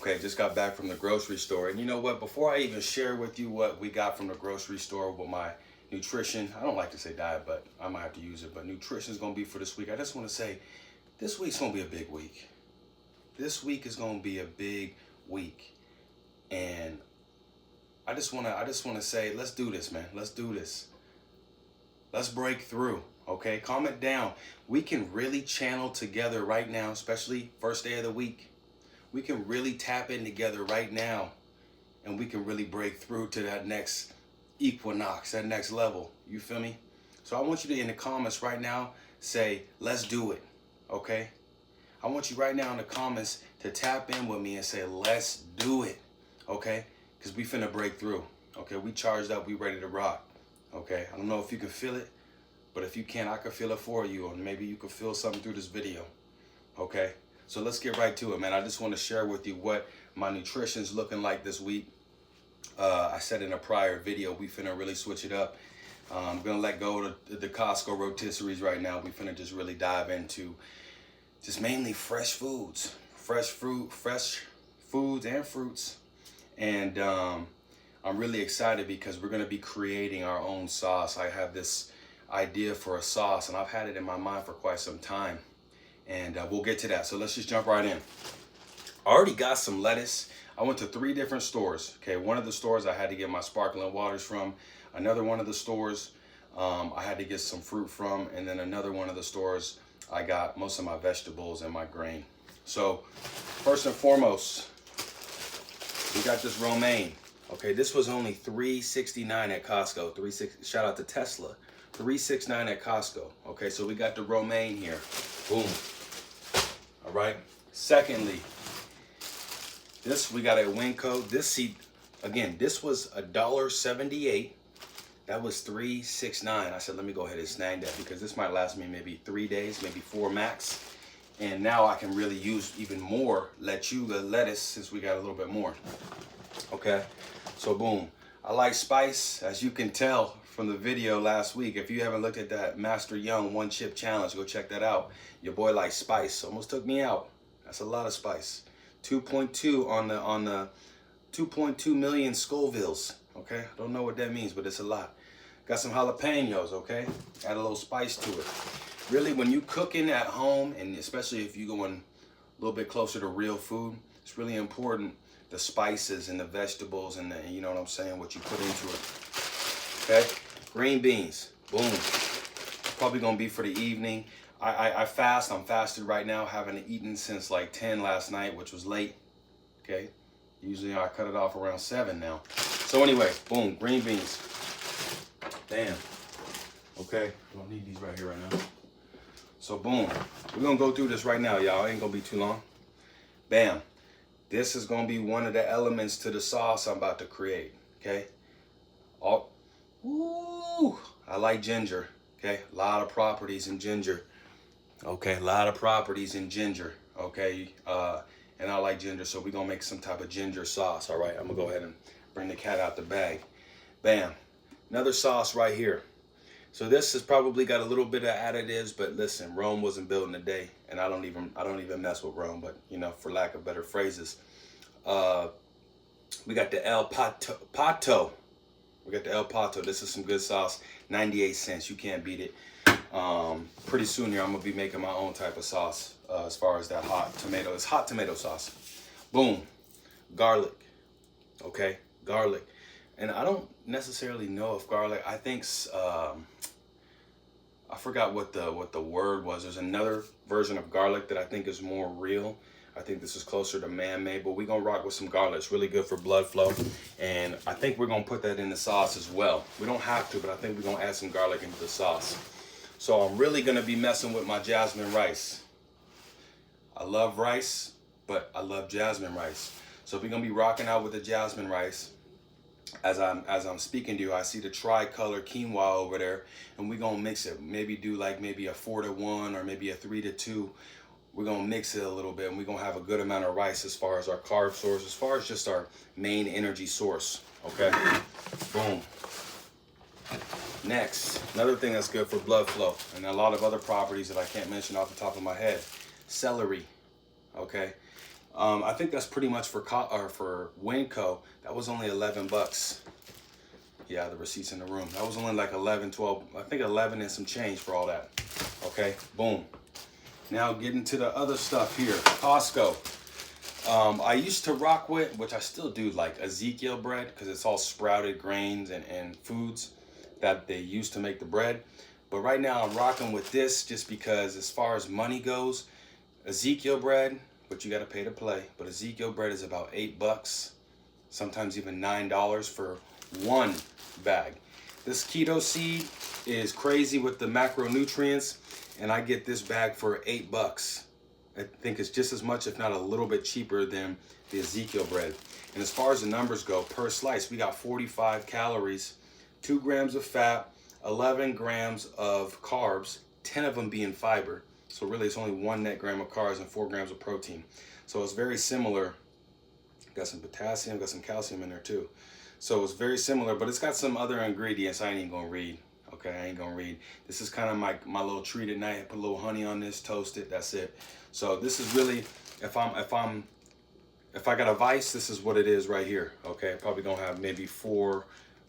Okay, just got back from the grocery store. And you know what? Before I even share with you what we got from the grocery store with my nutrition, I don't like to say diet, but I might have to use it. But nutrition is going to be for this week. I just want to say this week's going to be a big week. This week is going to be a big week. And I just want to say, let's do this, man. Let's do this. Let's break through. Okay, comment down. We can really channel together right now, especially first day of the week. We can really tap in together right now, and we can really break through to that next equinox, that next level. You feel me? So I want you to, in the comments right now, say, let's do it. Okay? I want you right now in the comments to tap in with me and say, let's do it. Okay? Because we finna break through. Okay? We charged up. We ready to rock. Okay? I don't know if you can feel it, but if you can, I can feel it for you, or maybe you can feel something through this video. Okay? So let's get right to it, man. I just want to share with you what my nutrition's looking like this week. I said in a prior video, we finna really switch it up. I'm gonna let go of the Costco rotisseries right now. We finna just really dive into just mainly fresh foods, fresh foods and fruits. And I'm really excited because we're gonna be creating our own sauce. I have this idea for a sauce, and I've had it in my mind for quite some time. And we'll get to that. So let's just jump right in. I already got some lettuce. I went to 3 different stores. Okay, one of the stores I had to get my sparkling waters from. Another one of the stores I had to get some fruit from. And then another one of the stores I got most of my vegetables and my grain. So first and foremost, we got this romaine. Okay, this was only $3.69 at Costco. Shout out to Tesla. $3.69 at Costco. Okay, so we got the romaine here. Boom. All right. Secondly, we got a Winco. This was $1.78. That was $3.69. I said, let me go ahead and snag that because this might last me maybe 3 days, maybe 4 max. And now I can really use even more lechuga lettuce since we got a little bit more. Okay. So boom. I like spice, as you can tell from the video last week. If you haven't looked at that Master Young 1 chip challenge, go check that out. Your boy likes spice. Almost took me out. That's a lot of spice. 2.2 on the 2.2 million Scovilles. Okay, don't know what that means, but it's a lot. Got some jalapenos. Okay, add a little spice to it. Really, when you cooking at home, and especially if you're going a little bit closer to real food, it's really important the spices and the vegetables and you know what I'm saying, what you put into it. Okay, green beans, boom. Probably gonna be for the evening. I fast. I'm fasted right now. Haven't eaten since like 10 last night, which was late. Okay, usually I cut it off around 7 now. So anyway, boom, green beans. Damn. Okay, don't need these right here right now. So boom, we're gonna go through this right now, y'all. Ain't gonna be too long. Bam. This is gonna be one of the elements to the sauce I'm about to create. Okay. Ooh, I like ginger. Okay, a lot of properties in ginger. Okay, a lot of properties in ginger. Okay, and I like ginger, so we're gonna make some type of ginger sauce. All right, I'm gonna go ahead and bring the cat out the bag. Bam, another sauce right here. So this has probably got a little bit of additives, but listen, Rome wasn't built in a day, and I don't even mess with Rome. But you know, for lack of better phrases, we got the El Pato. We got the El Pato. This is some good sauce. 98 cents. You can't beat it. Pretty soon here, I'm going to be making my own type of sauce as far as that hot tomato. It's hot tomato sauce. Boom. Garlic. Okay. Garlic. And I don't necessarily know if garlic, I think, I forgot what the word was. There's another version of garlic that I think is more real. I think this is closer to man-made, but we're going to rock with some garlic. It's really good for blood flow. And I think we're going to put that in the sauce as well. We don't have to, but I think we're going to add some garlic into the sauce. So I'm really going to be messing with my jasmine rice. I love rice, but I love jasmine rice. So we're going to be rocking out with the jasmine rice. As I'm speaking to you, I see the tricolor quinoa over there, and we're going to mix it. Maybe do like maybe a 4-to-1 or maybe a 3-to-2. We're going to mix it a little bit, and we're going to have a good amount of rice as far as our carb source, as far as just our main energy source. Okay, boom. Next, another thing that's good for blood flow, and a lot of other properties that I can't mention off the top of my head. Celery, okay? I think that's pretty much for for Winco. That was only 11 bucks. Yeah, the receipts in the room. That was only like 11, 12, I think 11 and some change for all that. Okay, boom. Now getting to the other stuff here. Costco. I used to rock with, which I still do, like Ezekiel bread, because it's all sprouted grains and foods that they use to make the bread. But right now I'm rocking with this just because as far as money goes, Ezekiel bread, but you got to pay to play. But Ezekiel bread is about 8 bucks, sometimes even $9 for one bag. This keto seed is crazy with the macronutrients, and I get this bag for 8 bucks. I think it's just as much, if not a little bit cheaper than the Ezekiel bread. And as far as the numbers go, per slice, we got 45 calories, 2 grams of fat, 11 grams of carbs, 10 of them being fiber. So really it's only 1 net gram of carbs and 4 grams of protein. So it's very similar. Got some potassium, got some calcium in there too. So it's very similar, but it's got some other ingredients I ain't even gonna read. Okay, I ain't gonna read. This is kind of my little treat at night. I put a little honey on this, toast it, that's it. So this is really, if I got a vice, this is what it is right here. Okay, probably gonna have maybe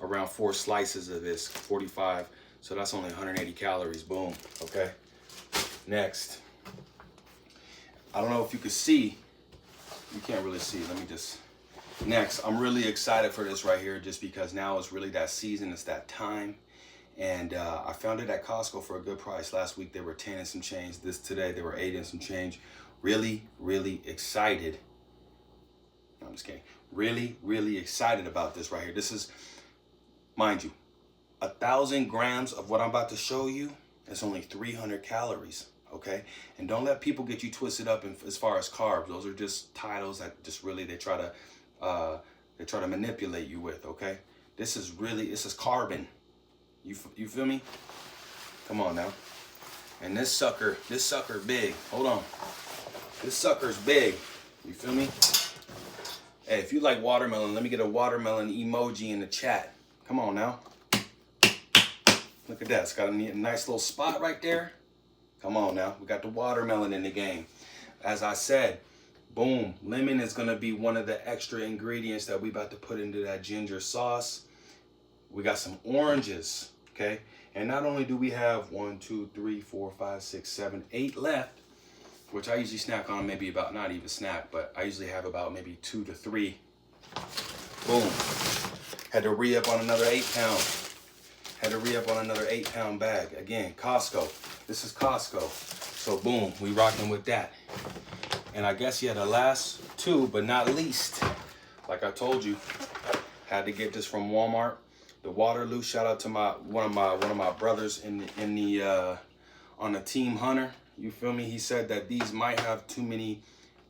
around 4 slices of this, 45. So that's only 180 calories, boom, okay? Next, I don't know if you can see, you can't really see, let me just, next, I'm really excited for this right here just because now it's really that season, it's that time. And I found it at Costco for a good price. Last week they were 10 and some change. Today they were 8 and some change. Really, really excited. No, I'm just kidding. Really, really excited about this right here. This is, mind you, 1,000 grams of what I'm about to show you. It's only 300 calories. Okay, and don't let people get you twisted up as far as carbs. Those are just titles that just really they try to manipulate you with. Okay, this is carbon. You feel me? Come on now. And this sucker big. Hold on. This sucker's big. You feel me? Hey, if you like watermelon, let me get a watermelon emoji in the chat. Come on now. Look at that. It's got a nice little spot right there. Come on now. We got the watermelon in the game. As I said, boom. Lemon is going to be one of the extra ingredients that we about to put into that ginger sauce. We got some oranges. Okay, and not only do we have 1, 2, 3, 4, 5, 6, 7, 8 left, which I usually snack on maybe about, not even snack, but I usually have about maybe 2 to 3. Boom. Had to re-up on another 8-pound. Had to re-up on another 8-pound bag. Again, Costco. This is Costco. So boom, we rocking with that. And I guess the last 2, but not least, like I told you, had to get this from Walmart. The Waterloo, shout out to one of my brothers on the Team Hunter. You feel me? He said that these might have too many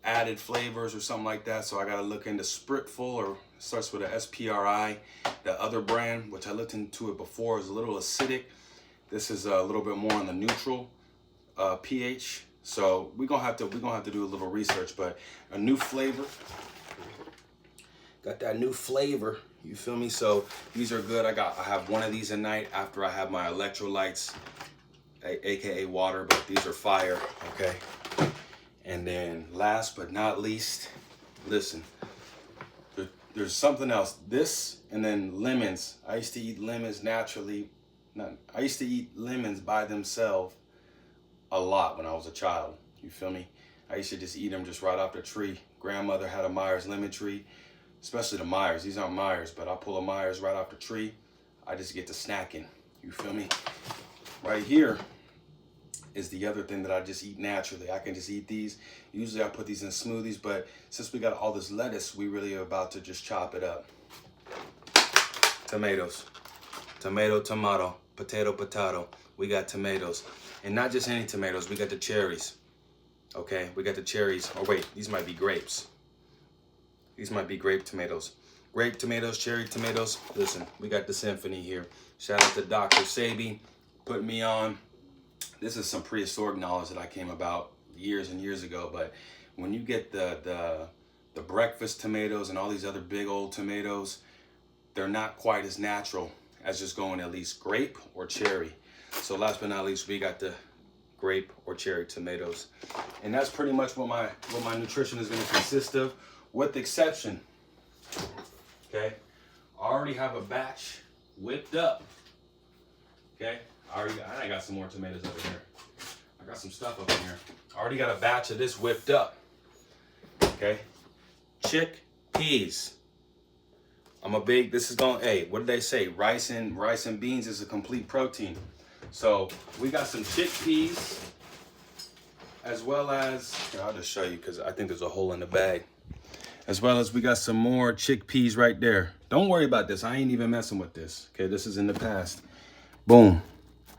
added flavors or something like that. So I gotta look into Spritful, or it starts with a SPRI. The other brand, which I looked into it before, is a little acidic. This is a little bit more on the neutral pH. So we're gonna have to do a little research, but a new flavor. Got that new flavor, you feel me? So these are good. I have one of these a night after I have my electrolytes, aka water, but these are fire, okay? And then last but not least, listen, there's something else. This and then lemons. I used to eat lemons naturally. I used to eat lemons by themselves a lot when I was a child, you feel me? I used to just eat them just right off the tree. Grandmother had a Myers lemon tree. Especially the Myers. These aren't Myers, but I pull a Myers right off the tree. I just get to snacking. You feel me? Right here is the other thing that I just eat naturally. I can just eat these. Usually I put these in smoothies, but since we got all this lettuce, we really are about to just chop it up. Tomatoes. Tomato. Potato. We got tomatoes. And not just any tomatoes. We got the cherries. Okay? We got the cherries. Oh, wait. These might be grapes. These might be grape tomatoes. Grape tomatoes, cherry tomatoes. Listen, we got the symphony here. Shout out to Dr. Sabi, putting me on. This is some prehistoric knowledge that I came about years and years ago. But when you get the breakfast tomatoes and all these other big old tomatoes, they're not quite as natural as just going at least grape or cherry. So last but not least, we got the grape or cherry tomatoes. And that's pretty much what my nutrition is going to consist of, with the exception, okay, I already have a batch whipped up. Okay, I got some more tomatoes over here. I got some stuff up in here. I already got a batch of this whipped up. Okay, chickpeas. Hey, what did they say? Rice and beans is a complete protein. So we got some chickpeas, as well as, here, I'll just show you because I think there's a hole in the bag. As well as we got some more chickpeas right there. Don't worry about this. I ain't even messing with this. Okay, this is in the past. Boom.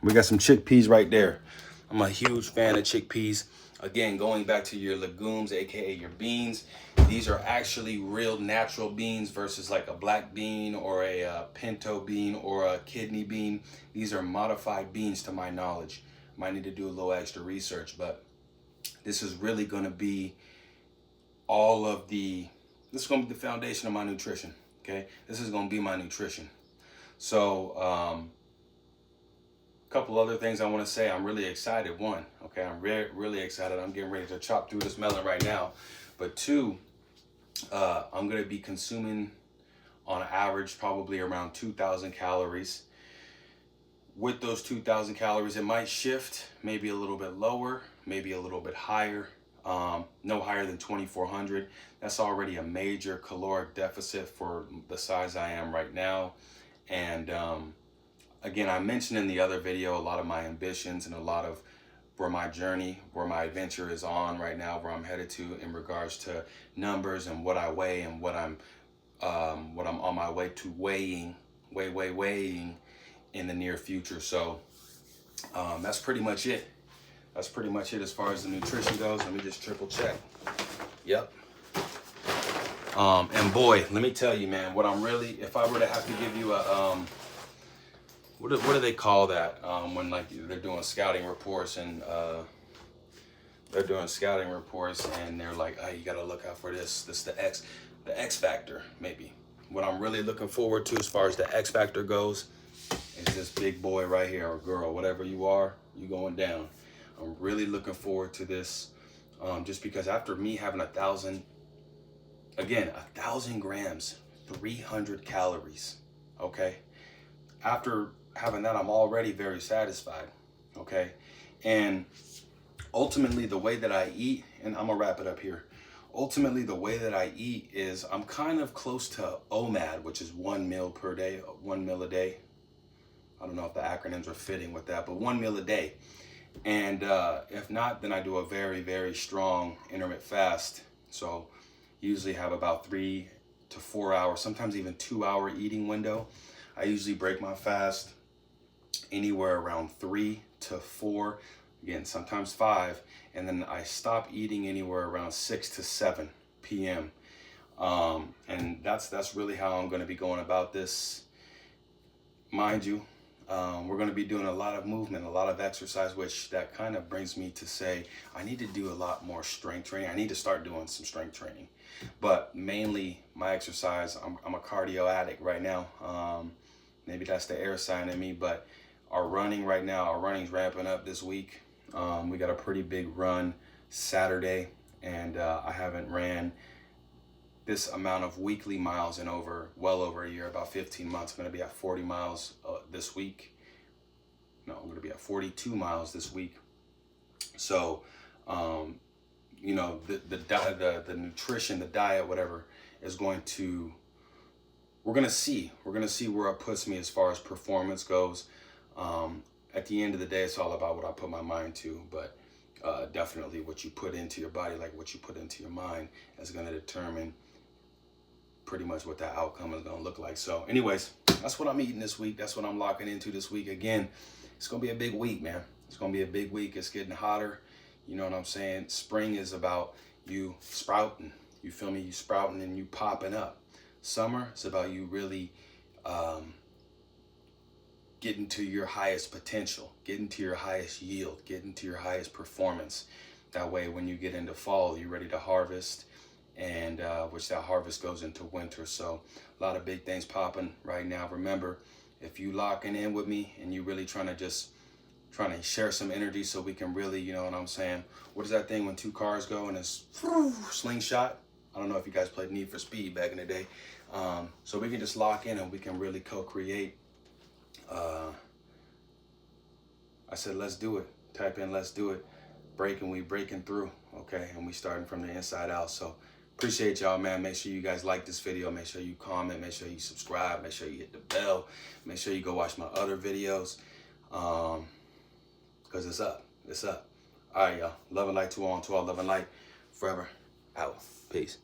We got some chickpeas right there. I'm a huge fan of chickpeas. Again, going back to your legumes, aka your beans, these are actually real natural beans versus like a black bean or a pinto bean or a kidney bean. These are modified beans to my knowledge. Might need to do a little extra research, but this is really going to be this is going to be the foundation of my nutrition. Okay, this is going to be my nutrition. So a couple other things I want to say. I'm really excited. One, okay, I'm really excited. I'm getting ready to chop through this melon right now. But two, I'm going to be consuming on average probably around 2,000 calories. With those 2,000 calories, it might shift, maybe a little bit lower, maybe a little bit higher. No higher than 2,400. That's already a major caloric deficit for the size I am right now. And again, I mentioned in the other video a lot of my ambitions and a lot of where my journey, where my adventure is on right now, where I'm headed to in regards to numbers and what I weigh and what I'm on my way to weighing in the near future. So that's pretty much it. That's pretty much it as far as the nutrition goes. Let me just triple check. Yep. And boy, let me tell you, man, what I'm really, if I were to have to give you a, what do they call that? When like they're doing scouting reports and they're like, oh, you got to look out for this, the X factor, maybe. What I'm really looking forward to as far as the X factor goes is this big boy right here, or girl, whatever you are, you going down. I'm really looking forward to this, just because after me having 1,000 grams, 300 calories, okay? After having that, I'm already very satisfied, okay? And ultimately, the way that I eat, and I'm gonna wrap it up here. Ultimately, the way that I eat is I'm kind of close to OMAD, which is 1 meal per day, 1 meal a day. I don't know if the acronyms are fitting with that, but 1 meal a day. And if not, then I do a very, very strong intermittent fast. So usually have about 3 to 4 hours, sometimes even 2 hour eating window. I usually break my fast anywhere around 3 to 4, again, sometimes 5. And then I stop eating anywhere around 6 to 7 p.m. And that's really how I'm going to be going about this. Mind you, we're going to be doing a lot of movement, a lot of exercise, which that kind of brings me to say I need to do a lot more strength training. I need to start doing some strength training, but mainly my exercise. I'm a cardio addict right now. Maybe that's the air sign in me, but our running's ramping up this week. We got a pretty big run Saturday, and I haven't ran this amount of weekly miles in well over a year, about 15 months. I'm going to be at 40 miles this week. No, I'm going to be at 42 miles this week. So, you know, the nutrition, the diet, whatever, is going to, we're going to see where it puts me as far as performance goes. At the end of the day, it's all about what I put my mind to, but definitely what you put into your body, like what you put into your mind, is going to determine pretty much what that outcome is going to look like. So anyways, that's what I'm eating this week. That's what I'm locking into this week. Again, it's going to be a big week, man. It's going to be a big week. It's getting hotter. You know what I'm saying? Spring is about you sprouting. You feel me? You sprouting and you popping up. Summer is about you really getting to your highest potential, getting to your highest yield, getting to your highest performance. That way, when you get into fall, you're ready to harvest, and which that harvest goes into winter. So a lot of big things popping right now. Remember, if you locking in with me and you really trying to just trying to share some energy so we can really, you know what I'm saying? What is that thing when two cars go and it's slingshot? I don't know if you guys played Need for Speed back in the day. So we can just lock in and we can really co-create. I said, let's do it. Type in, let's do it. We breaking through, okay? And we starting from the inside out. So appreciate y'all, man. Make sure you guys like this video. Make sure you comment. Make sure you subscribe. Make sure you hit the bell. Make sure you go watch my other videos. Because it's up. It's up. All right, y'all. Love and light to all. To all, love and light forever. Out. Peace.